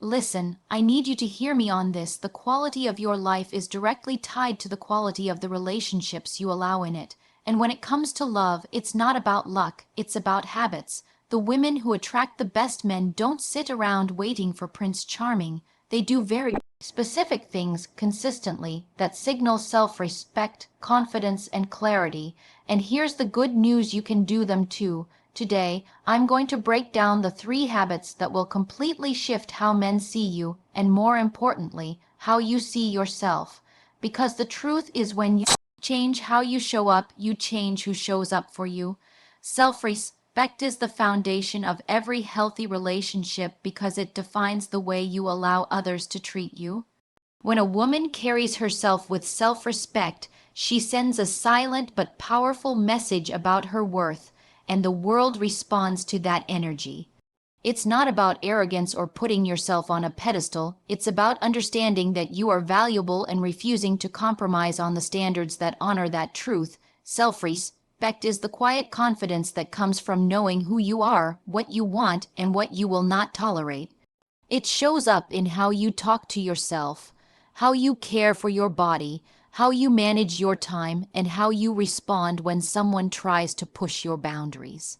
Listen, I need you to hear me on this. The quality of your life is directly tied to the quality of the relationships you allow in it. And when it comes to love, it's not about luck, it's about habits. The women who attract the best men don't sit around waiting for Prince Charming. They do very specific things consistently that signal self-respect, confidence, and clarity. And here's the good news, you can do them too. Today, I'm going to break down the 3 habits that will completely shift how men see you, and more importantly, how you see yourself. Because the truth is, when you change how you show up, you change who shows up for you. Self-respect is the foundation of every healthy relationship because it defines the way you allow others to treat you. When a woman carries herself with self-respect, she sends a silent but powerful message about her worth, and the world responds to that energy. It's not about arrogance or putting yourself on a pedestal. It's about understanding that you are valuable and refusing to compromise on the standards that honor that truth. Self-respect is the quiet confidence that comes from knowing who you are, what you want, and what you will not tolerate. It shows up in how you talk to yourself, how you care for your body, how you manage your time, and how you respond when someone tries to push your boundaries.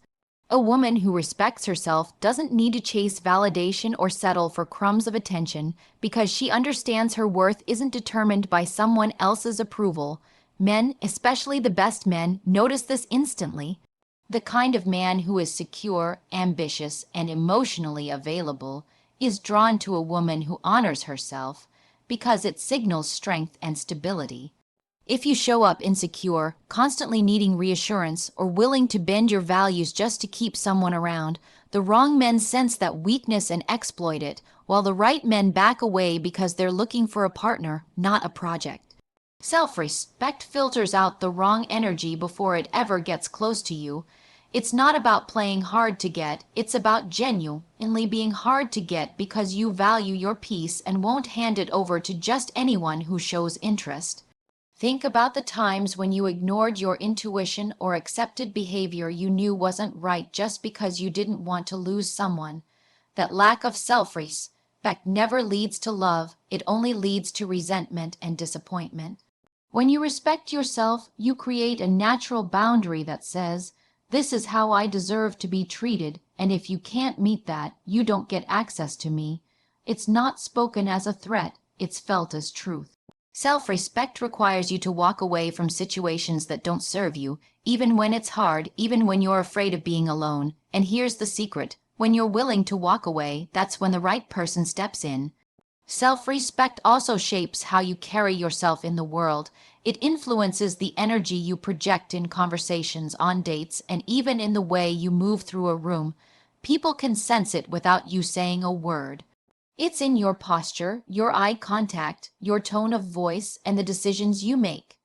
A woman who respects herself doesn't need to chase validation or settle for crumbs of attention because she understands her worth isn't determined by someone else's approval. Men, especially the best men, notice this instantly. The kind of man who is secure, ambitious, and emotionally available is drawn to a woman who honors herself, because it signals strength and stability. If you show up insecure, constantly needing reassurance, or willing to bend your values just to keep someone around, the wrong men sense that weakness and exploit it, while the right men back away because they're looking for a partner, not a project. Self-respect filters out the wrong energy before it ever gets close to you. It's not about playing hard to get, it's about genuinely being hard to get because you value your peace and won't hand it over to just anyone who shows interest. Think about the times when you ignored your intuition or accepted behavior you knew wasn't right just because you didn't want to lose someone. That lack of self-respect never leads to love, it only leads to resentment and disappointment. When you respect yourself, you create a natural boundary that says, "This is how I deserve to be treated, and if you can't meet that, you don't get access to me." It's not spoken as a threat, it's felt as truth. Self-respect requires you to walk away from situations that don't serve you, even when it's hard, even when you're afraid of being alone. And here's the secret: when you're willing to walk away, that's when the right person steps in. Self-respect also shapes how you carry yourself in the world. It influences the energy you project in conversations, on dates, and even in the way you move through a room. People can sense it without you saying a word. It's in your posture, your eye contact, your tone of voice, and the decisions you make.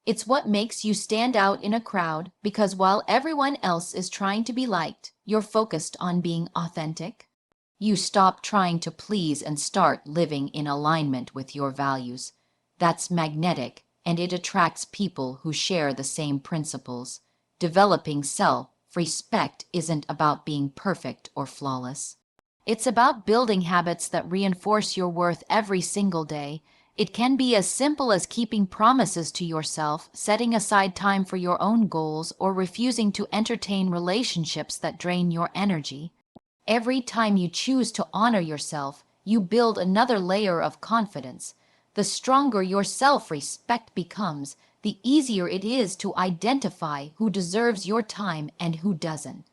It's what makes you stand out in a crowd, because while everyone else is trying to be liked, you're focused on being authentic. You stop trying to please and start living in alignment with your values. That's magnetic, and it attracts people who share the same principles. Developing self-respect isn't about being perfect or flawless. It's about building habits that reinforce your worth every single day. It can be as simple as keeping promises to yourself, setting aside time for your own goals, or refusing to entertain relationships that drain your energy. Every time you choose to honor yourself, you build another layer of confidence. The stronger your self-respect becomes, the easier it is to identify who deserves your time and who doesn't.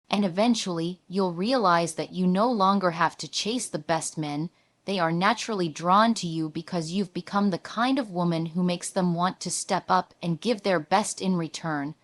And eventually, you'll realize that you no longer have to chase the best men. They are naturally drawn to you because you've become the kind of woman who makes them want to step up and give their best in return.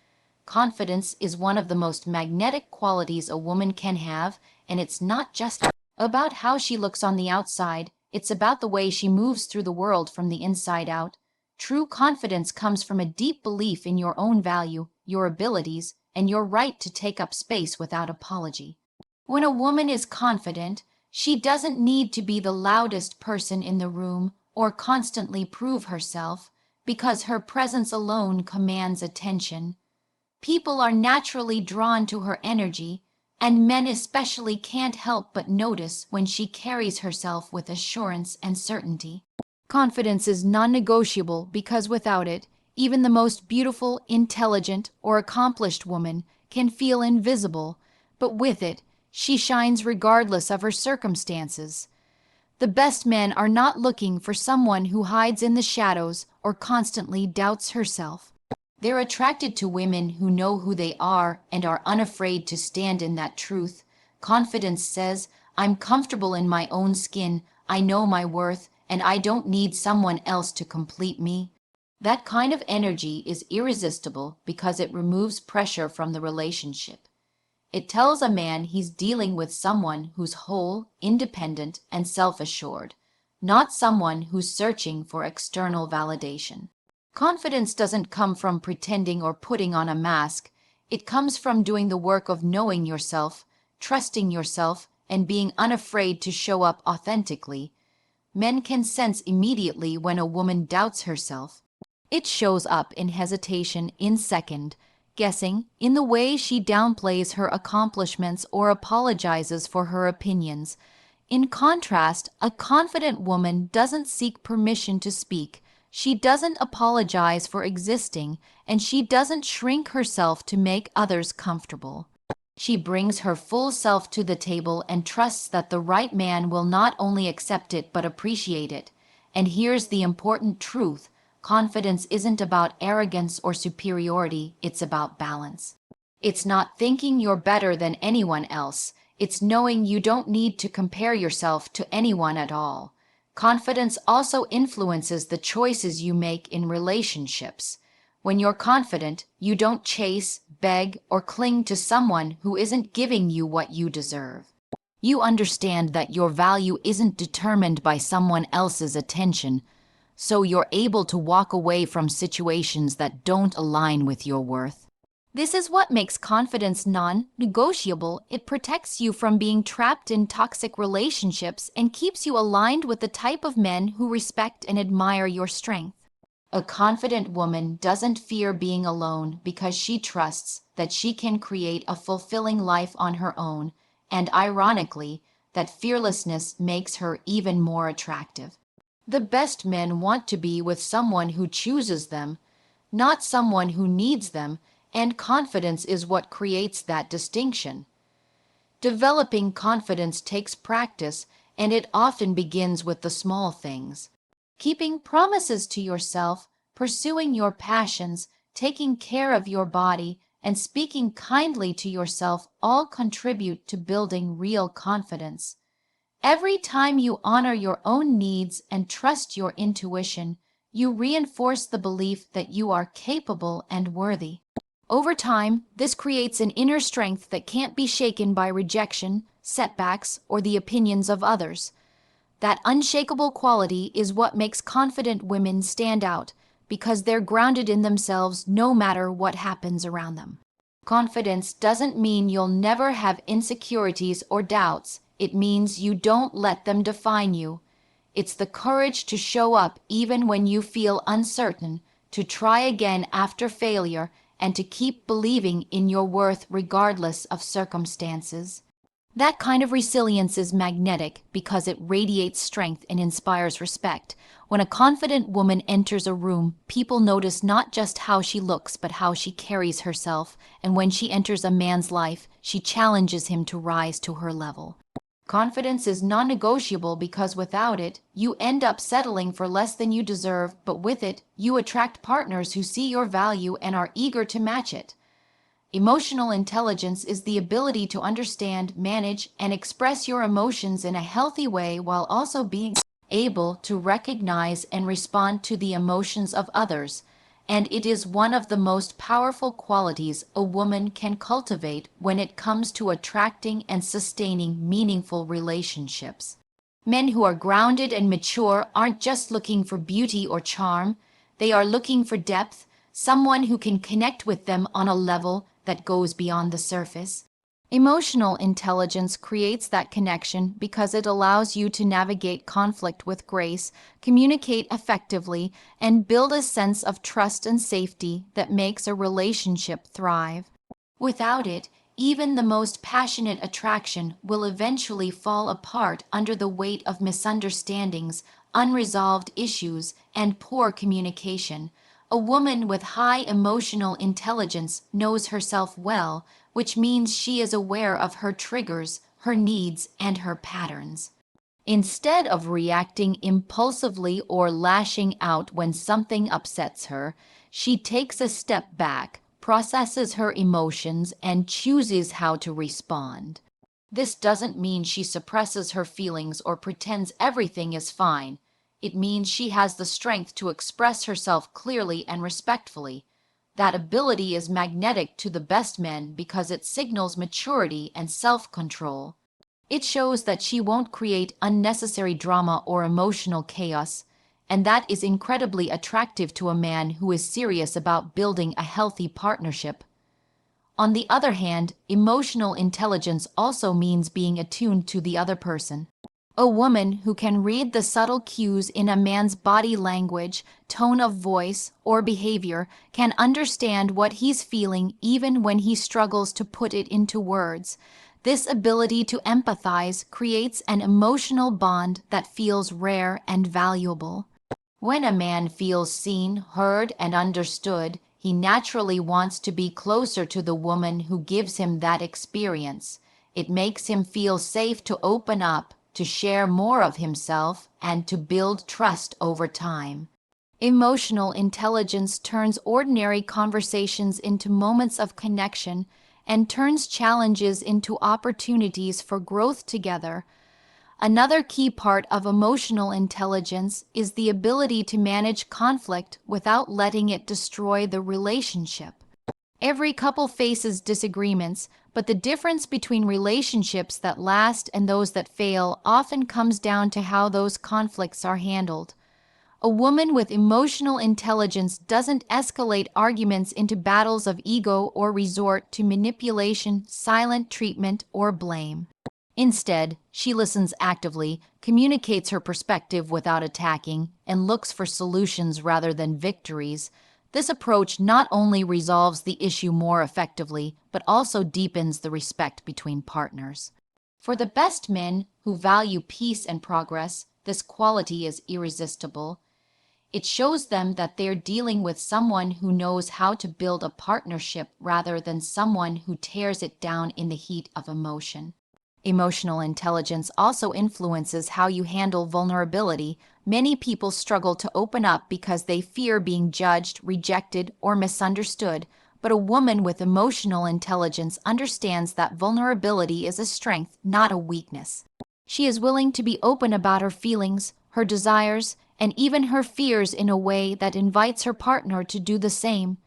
Confidence is one of the most magnetic qualities a woman can have, and it's not just about how she looks on the outside, it's about the way she moves through the world from the inside out. True confidence comes from a deep belief in your own value, your abilities, and your right to take up space without apology. When a woman is confident, she doesn't need to be the loudest person in the room or constantly prove herself, because her presence alone commands attention. People are naturally drawn to her energy, and men especially can't help but notice when she carries herself with assurance and certainty. Confidence is non-negotiable because without it, even the most beautiful, intelligent, or accomplished woman can feel invisible, but with it, she shines regardless of her circumstances. The best men are not looking for someone who hides in the shadows or constantly doubts herself. They're attracted to women who know who they are and are unafraid to stand in that truth. Confidence says, I'm comfortable in my own skin, I know my worth, and I don't need someone else to complete me. That kind of energy is irresistible because it removes pressure from the relationship. It tells a man he's dealing with someone who's whole, independent, and self-assured, not someone who's searching for external validation. Confidence doesn't come from pretending or putting on a mask. It comes from doing the work of knowing yourself, trusting yourself, and being unafraid to show up authentically. Men can sense immediately when a woman doubts herself. It shows up in hesitation in second, guessing, in the way she downplays her accomplishments or apologizes for her opinions. In contrast, a confident woman doesn't seek permission to speak. She doesn't apologize for existing, and she doesn't shrink herself to make others comfortable. She brings her full self to the table and trusts that the right man will not only accept it but appreciate it. And here's the important truth. Confidence isn't about arrogance or superiority, it's about balance. It's not thinking you're better than anyone else. It's knowing you don't need to compare yourself to anyone at all. Confidence also influences the choices you make in relationships. When you're confident, you don't chase, beg, or cling to someone who isn't giving you what you deserve. You understand that your value isn't determined by someone else's attention, so you're able to walk away from situations that don't align with your worth. This is what makes confidence non-negotiable. It protects you from being trapped in toxic relationships and keeps you aligned with the type of men who respect and admire your strength. A confident woman doesn't fear being alone because she trusts that she can create a fulfilling life on her own, and ironically, that fearlessness makes her even more attractive. The best men want to be with someone who chooses them, not someone who needs them, and confidence is what creates that distinction. Developing confidence takes practice, and it often begins with the small things. Keeping promises to yourself, pursuing your passions, taking care of your body, and speaking kindly to yourself all contribute to building real confidence. Every time you honor your own needs and trust your intuition, you reinforce the belief that you are capable and worthy. Over time, this creates an inner strength that can't be shaken by rejection, setbacks, or the opinions of others. That unshakable quality is what makes confident women stand out, because they're grounded in themselves no matter what happens around them. Confidence doesn't mean you'll never have insecurities or doubts. It means you don't let them define you. It's the courage to show up even when you feel uncertain, to try again after failure, and to keep believing in your worth regardless of circumstances. That kind of resilience is magnetic because it radiates strength and inspires respect. When a confident woman enters a room, people notice not just how she looks but how she carries herself, and when she enters a man's life, she challenges him to rise to her level. Confidence is non-negotiable because without it, you end up settling for less than you deserve, but with it, you attract partners who see your value and are eager to match it. Emotional intelligence is the ability to understand, manage, and express your emotions in a healthy way while also being able to recognize and respond to the emotions of others. And it is one of the most powerful qualities a woman can cultivate when it comes to attracting and sustaining meaningful relationships. Men who are grounded and mature aren't just looking for beauty or charm. They are looking for depth, someone who can connect with them on a level that goes beyond the surface. Emotional intelligence creates that connection because it allows you to navigate conflict with grace, communicate effectively, and build a sense of trust and safety that makes a relationship thrive. Without it, Even the most passionate attraction will eventually fall apart under the weight of misunderstandings, unresolved issues, and poor communication. A woman with high emotional intelligence knows herself well, which means she is aware of her triggers, her needs, and her patterns. Instead of reacting impulsively or lashing out when something upsets her, she takes a step back, processes her emotions, and chooses how to respond. This doesn't mean she suppresses her feelings or pretends everything is fine. It means she has the strength to express herself clearly and respectfully. That ability is magnetic to the best men because it signals maturity and self-control. It shows that she won't create unnecessary drama or emotional chaos, and that is incredibly attractive to a man who is serious about building a healthy partnership. On the other hand, emotional intelligence also means being attuned to the other person. A woman who can read the subtle cues in a man's body language, tone of voice, or behavior can understand what he's feeling even when he struggles to put it into words. This ability to empathize creates an emotional bond that feels rare and valuable. When a man feels seen, heard, and understood, he naturally wants to be closer to the woman who gives him that experience. It makes him feel safe to open up, to share more of himself, and to build trust over time. Emotional intelligence turns ordinary conversations into moments of connection and turns challenges into opportunities for growth together. Another key part of emotional intelligence is the ability to manage conflict without letting it destroy the relationship. Every couple faces disagreements, but the difference between relationships that last and those that fail often comes down to how those conflicts are handled. A woman with emotional intelligence doesn't escalate arguments into battles of ego or resort to manipulation, silent treatment, or blame. Instead, she listens actively, communicates her perspective without attacking, and looks for solutions rather than victories. This approach not only resolves the issue more effectively, but also deepens the respect between partners. For the best men who value peace and progress, this quality is irresistible. It shows them that they're dealing with someone who knows how to build a partnership rather than someone who tears it down in the heat of emotion. Emotional intelligence also influences how you handle vulnerability. Many people struggle to open up because they fear being judged, rejected, or misunderstood, but a woman with emotional intelligence understands that vulnerability is a strength, not a weakness. She is willing to be open about her feelings, her desires, and even her fears in a way that invites her partner to do the same.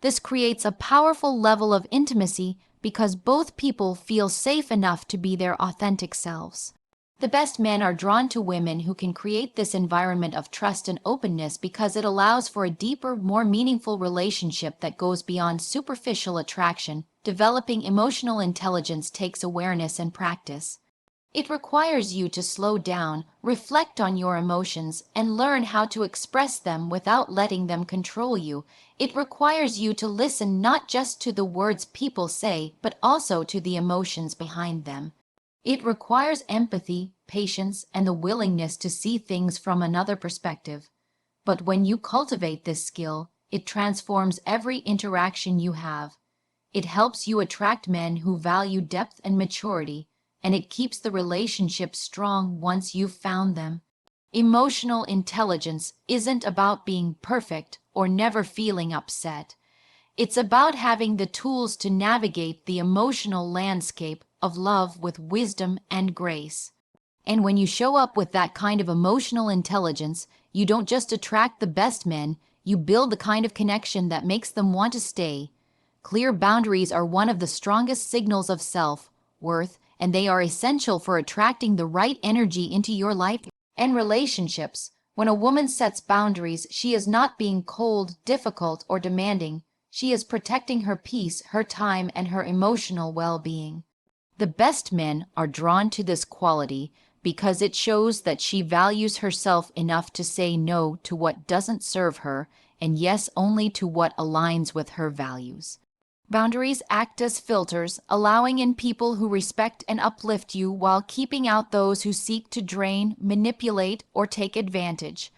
This creates a powerful level of intimacy because both people feel safe enough to be their authentic selves. The best men are drawn to women who can create this environment of trust and openness because it allows for a deeper, more meaningful relationship that goes beyond superficial attraction. Developing emotional intelligence takes awareness and practice. It requires you to slow down, reflect on your emotions, and learn how to express them without letting them control you. It requires you to listen not just to the words people say, but also to the emotions behind them. It requires empathy, patience, and the willingness to see things from another perspective. But when you cultivate this skill, it transforms every interaction you have. It helps you attract men who value depth and maturity, and it keeps the relationship strong once you've found them. Emotional intelligence isn't about being perfect or never feeling upset. It's about having the tools to navigate the emotional landscape of love with wisdom and grace. And when you show up with that kind of emotional intelligence, you don't just attract the best men, you build the kind of connection that makes them want to stay. Clear boundaries are one of the strongest signals of self-worth, and they are essential for attracting the right energy into your life and relationships. When a woman sets boundaries, she is not being cold, difficult, or demanding. She is protecting her peace, her time, and her emotional well-being. The best men are drawn to this quality because it shows that she values herself enough to say no to what doesn't serve her and yes only to what aligns with her values. Boundaries act as filters, allowing in people who respect and uplift you while keeping out those who seek to drain, manipulate, or take advantage.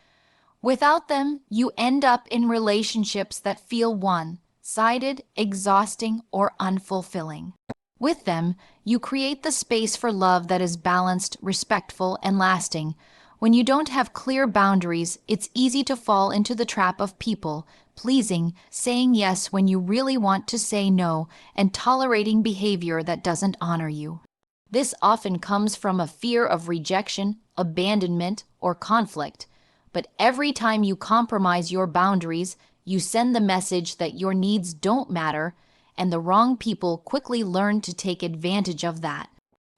Without them, you end up in relationships that feel one-sided, exhausting, or unfulfilling. With them, you create the space for love that is balanced, respectful, and lasting. When you don't have clear boundaries, it's easy to fall into the trap of people pleasing, saying yes when you really want to say no, and tolerating behavior that doesn't honor you. This often comes from a fear of rejection, abandonment, or conflict. But every time you compromise your boundaries, you send the message that your needs don't matter, and the wrong people quickly learn to take advantage of that.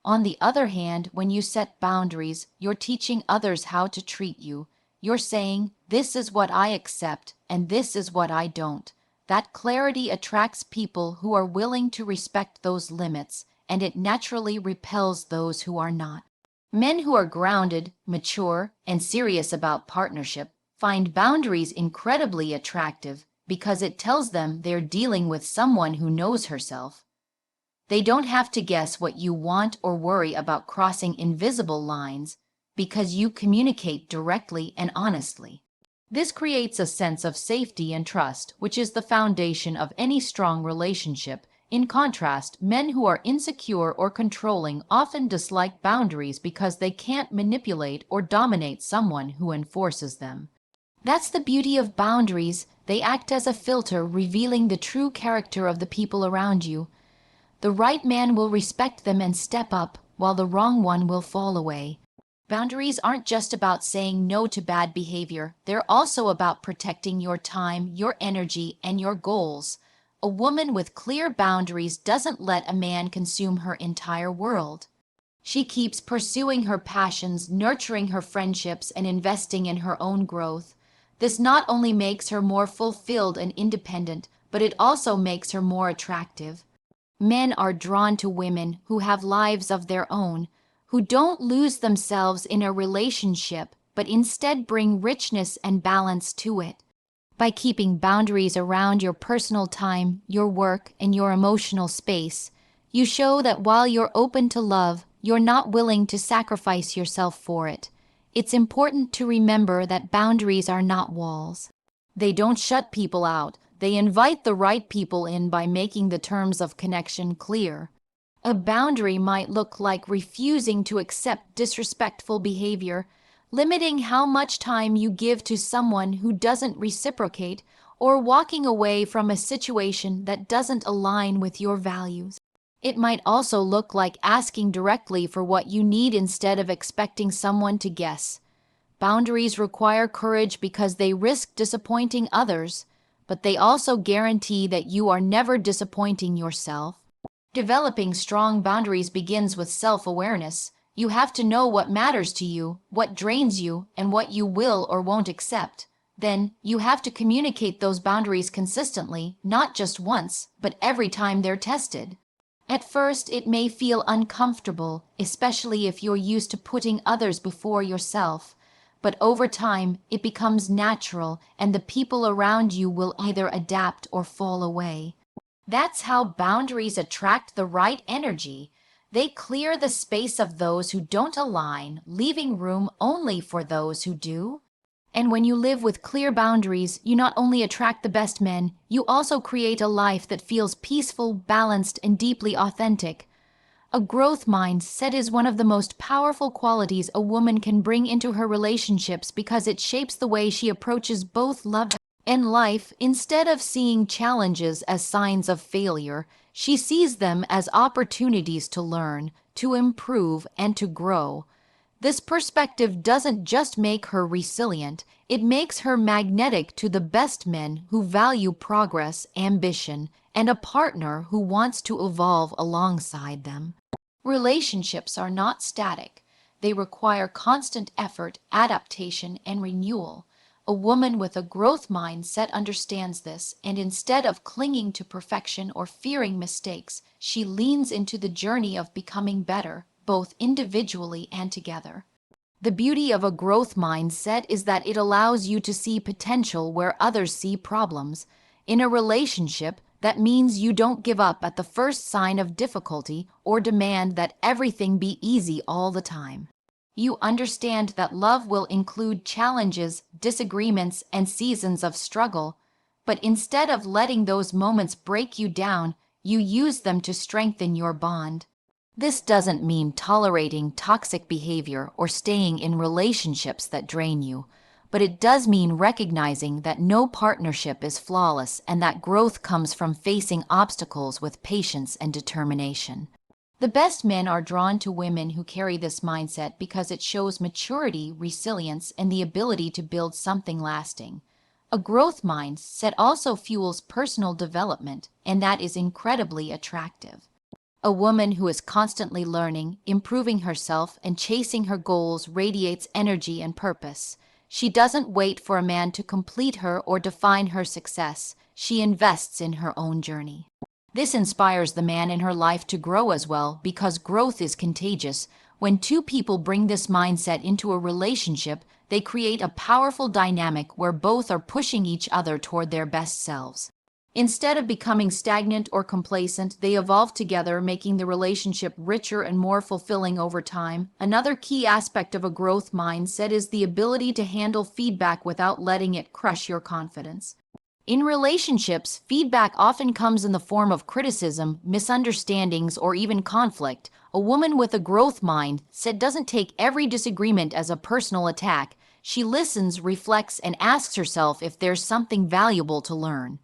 On the other hand, when you set boundaries, you're teaching others how to treat you. You're saying, this is what I accept, and this is what I don't. That clarity attracts people who are willing to respect those limits, and it naturally repels those who are not. Men who are grounded, mature, and serious about partnership find boundaries incredibly attractive because it tells them they're dealing with someone who knows herself. They don't have to guess what you want or worry about crossing invisible lines because you communicate directly and honestly. This creates a sense of safety and trust, which is the foundation of any strong relationship. In contrast, men who are insecure or controlling often dislike boundaries because they can't manipulate or dominate someone who enforces them. That's the beauty of boundaries. They act as a filter, revealing the true character of the people around you. The right man will respect them and step up, while the wrong one will fall away. Boundaries aren't just about saying no to bad behavior. They're also about protecting your time, your energy, and your goals. A woman with clear boundaries doesn't let a man consume her entire world. She keeps pursuing her passions, nurturing her friendships, and investing in her own growth. This not only makes her more fulfilled and independent, but it also makes her more attractive. Men are drawn to women who have lives of their own, who don't lose themselves in a relationship, but instead bring richness and balance to it. By keeping boundaries around your personal time, your work, and your emotional space, you show that while you're open to love, you're not willing to sacrifice yourself for it. It's important to remember that boundaries are not walls. They don't shut people out. They invite the right people in by making the terms of connection clear. A boundary might look like refusing to accept disrespectful behavior, limiting how much time you give to someone who doesn't reciprocate, or walking away from a situation that doesn't align with your values. It might also look like asking directly for what you need instead of expecting someone to guess. Boundaries require courage because they risk disappointing others, but they also guarantee that you are never disappointing yourself. Developing strong boundaries begins with self-awareness. You have to know what matters to you, what drains you, and what you will or won't accept. Then, you have to communicate those boundaries consistently, not just once, but every time they're tested. At first, it may feel uncomfortable, especially if you're used to putting others before yourself. But over time, it becomes natural, and the people around you will either adapt or fall away. That's how boundaries attract the right energy. They clear the space of those who don't align, leaving room only for those who do. And when you live with clear boundaries, you not only attract the best men, you also create a life that feels peaceful, balanced, and deeply authentic. A growth mindset is one of the most powerful qualities a woman can bring into her relationships because it shapes the way she approaches both love and life. Instead of seeing challenges as signs of failure, she sees them as opportunities to learn, to improve, and to grow. This perspective doesn't just make her resilient, it makes her magnetic to the best men who value progress, ambition, and a partner who wants to evolve alongside them. Relationships are not static. They require constant effort, adaptation, and renewal. A woman with a growth mindset understands this, and instead of clinging to perfection or fearing mistakes, she leans into the journey of becoming better, both individually and together. The beauty of a growth mindset is that it allows you to see potential where others see problems. In a relationship, That means you don't give up at the first sign of difficulty or demand that everything be easy all the time. You understand that love will include challenges, disagreements, and seasons of struggle, but instead of letting those moments break you down, you use them to strengthen your bond. This doesn't mean tolerating toxic behavior or staying in relationships that drain you, but it does mean recognizing that no partnership is flawless and that growth comes from facing obstacles with patience and determination. The best men are drawn to women who carry this mindset because it shows maturity, resilience, and the ability to build something lasting. A growth mindset also fuels personal development, and that is incredibly attractive. A woman who is constantly learning, improving herself, and chasing her goals radiates energy and purpose. She doesn't wait for a man to complete her or define her success. She invests in her own journey. This inspires the man in her life to grow as well, because growth is contagious. When two people bring this mindset into a relationship, they create a powerful dynamic where both are pushing each other toward their best selves. Instead of becoming stagnant or complacent, they evolve together, making the relationship richer and more fulfilling over time. Another key aspect of a growth mindset is the ability to handle feedback without letting it crush your confidence. In relationships, feedback often comes in the form of criticism, misunderstandings, or even conflict. A woman with a growth mindset doesn't take every disagreement as a personal attack. She listens, reflects, and asks herself if there's something valuable to learn.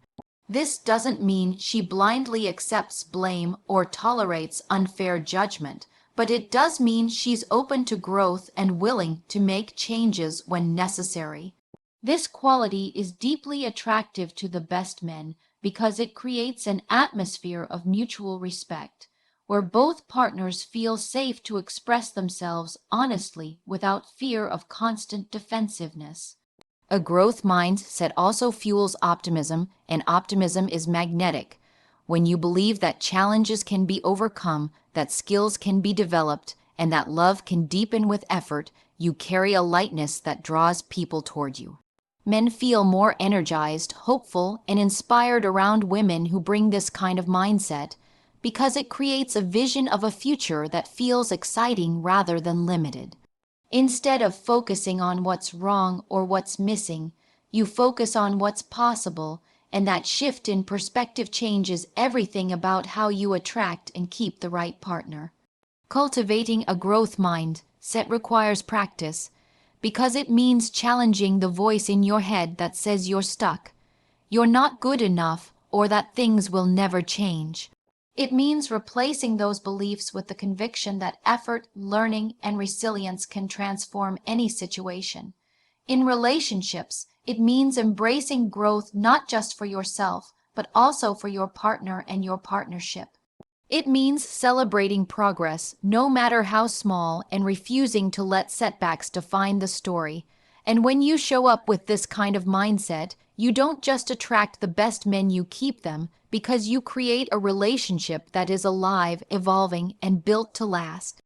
This doesn't mean she blindly accepts blame or tolerates unfair judgment, but it does mean she's open to growth and willing to make changes when necessary. This quality is deeply attractive to the best men because it creates an atmosphere of mutual respect, where both partners feel safe to express themselves honestly without fear of constant defensiveness. A growth mindset also fuels optimism, and optimism is magnetic. When you believe that challenges can be overcome, that skills can be developed, and that love can deepen with effort, you carry a lightness that draws people toward you. Men feel more energized, hopeful, and inspired around women who bring this kind of mindset because it creates a vision of a future that feels exciting rather than limited. Instead of focusing on what's wrong or what's missing, you focus on what's possible, and that shift in perspective changes everything about how you attract and keep the right partner. Cultivating a growth mindset requires practice, because it means challenging the voice in your head that says you're stuck, you're not good enough, or that things will never change. It means replacing those beliefs with the conviction that effort, learning, and resilience can transform any situation. In relationships, it means embracing growth not just for yourself, but also for your partner and your partnership. It means celebrating progress, no matter how small, and refusing to let setbacks define the story. And when you show up with this kind of mindset, you don't just attract the best men, you keep them, because you create a relationship that is alive, evolving, and built to last.